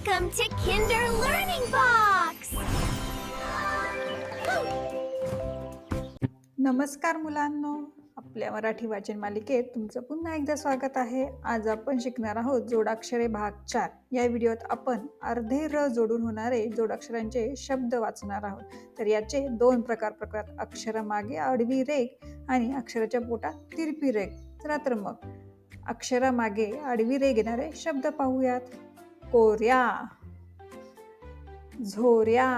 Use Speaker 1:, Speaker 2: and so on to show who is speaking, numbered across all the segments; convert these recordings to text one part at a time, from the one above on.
Speaker 1: Welcome to Kinder Learning Box!
Speaker 2: नमस्कार मुलांनो, आपल्या मराठी वाचन मालिकेत तुमचं पुन्हा एकदा स्वागत आहे. आज आपण शिकणार आहोत जोडाक्षरे भाग 4. या व्हिडिओत आपण अर्धे र जोडून होणारे जोडाक्षरांचे शब्द वाचणार आहोत. तर याचे दोन प्रकार अक्षरामागे आडवी रेघ आणि अक्षराच्या पोटात तिरपी रेघ. चला तर मग अक्षरामागे आडवी रेघ येणारे शब्द पाहूयात. कोऱ्या, झोऱ्या,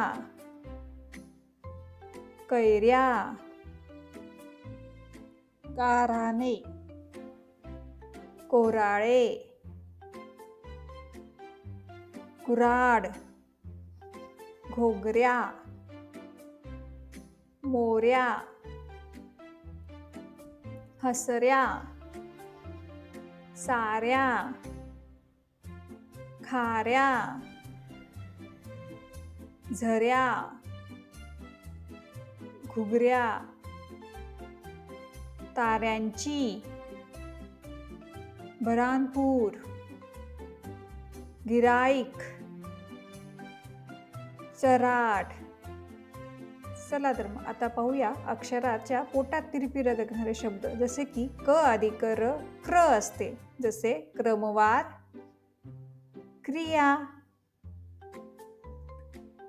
Speaker 2: कैऱ्या, गाऱ्हाणे, कोराळे, कुऱ्हाड, घोगऱ्या, मोऱ्या, हसऱ्या, साऱ्या, खाऱ्या, झऱ्या, घुगऱ्या, ताऱ्यांची, बऱ्हाणपूर, गिराईक, चराट. चला तर मग आता पाहूया अक्षराच्या पोटात तिरपी रेघ असणारे शब्द. जसे की क अधिक र क्र असते, जसे क्रमवार, क्रिया.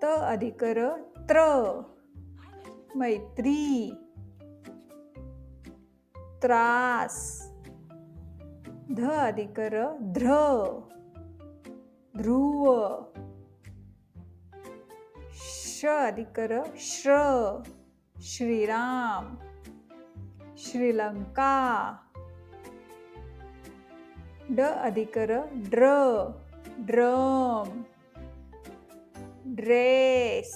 Speaker 2: त अधिक र त्र, मैत्री, त्रास. ध अधिक र ध्र, ध्रुव. श अधिक र श्र, श्रीराम, श्रीलंका. ड अधिक र ड्र, ड्रम, ड्रेस.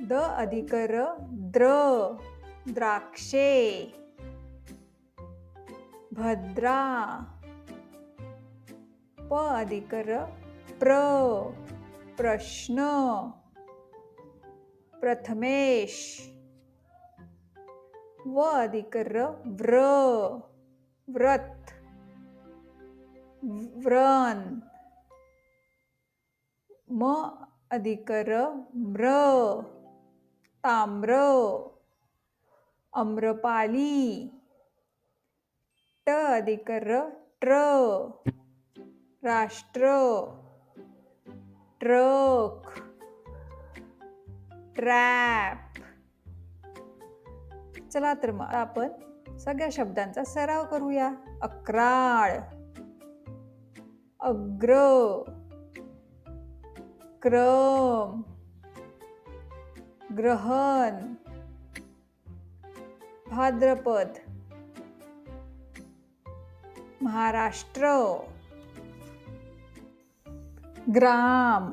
Speaker 2: द अधिक र द्र, द्राक्षे, भद्रा. प अधिक र प्र, प्रश्न, प्रथमेश. व अधिक र व्र, व्रत, व्रण. म अधिक र म्र, ताम्र, अम्रपाली. ट अधिक र ट्र, राष्ट्र, ट्रक, ट्रॅप. चला तर मग आपण सगळ्या शब्दांचा सराव करूया. अक्राळ, अग्र, क्रम, ग्रहण, भाद्रपद, महाराष्ट्र, ग्राम,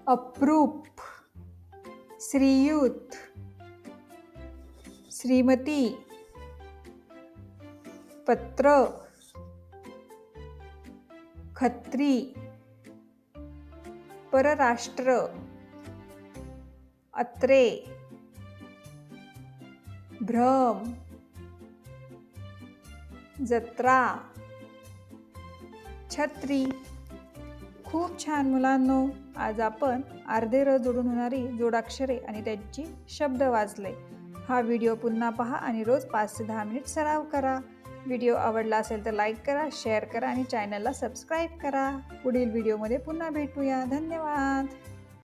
Speaker 2: अप्रूप, श्रीयुत, श्रीमती, पत्र, खत्री, परराष्ट्र, अत्रे, भ्रम, जत्रा, छत्री. खूप छान मुलांनो, आज आपण अर्धे र जोडून होणारी जोडाक्षरे आणि त्यांची शब्द वाचले. हा व्हिडिओ पुन्हा पहा आणि रोज 5 ते 10 मिनिट सराव करा. व्हिडिओ आवडला असेल तर लाईक करा, शेअर करा आणि चॅनलला सबस्क्राईब करा. पुढील व्हिडिओमध्ये पुन्हा भेटूया. धन्यवाद.